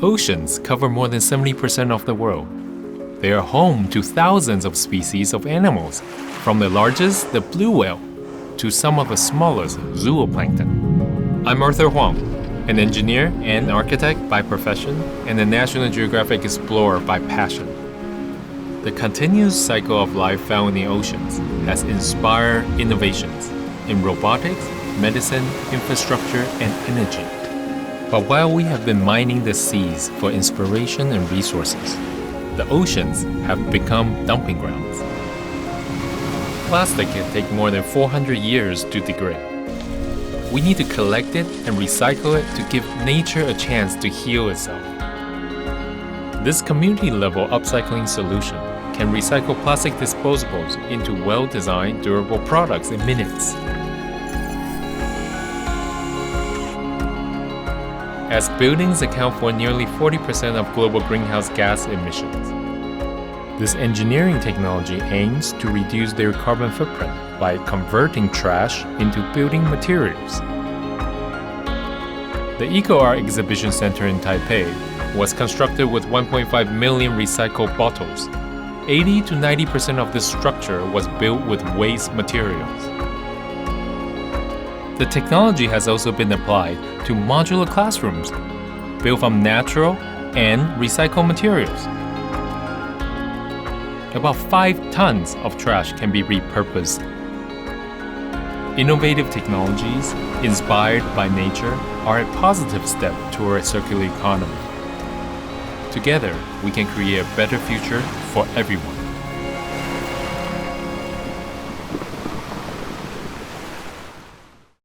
Oceans cover more than 70% of the world. They are home to thousands of species of animals, from the largest, the blue whale, to some of the smallest, zooplankton. I'm Arthur Huang, an engineer and architect by profession and a National Geographic Explorer by passion. The continuous cycle of life found in the oceans has inspired innovations in robotics, medicine, infrastructure, and energy. But while we have been mining the seas for inspiration and resources, the oceans have become dumping grounds. Plastic can take more than 400 years to degrade. We need to collect it and recycle it to give nature a chance to heal itself. This community-level upcycling solution can recycle plastic disposables into well-designed, durable products in minutes. As buildings account for nearly 40% of global greenhouse gas emissions, this engineering technology aims to reduce their carbon footprint by converting trash into building materials. The EcoArt Exhibition Center in Taipei was constructed with 1.5 million recycled bottles. 80 to 90% of this structure was built with waste materials. The technology has also been applied to modular classrooms built from natural and recycled materials. About 5 tons of trash can be repurposed. Innovative technologies inspired by nature are a positive step toward a circular economy. Together, we can create a better future for everyone.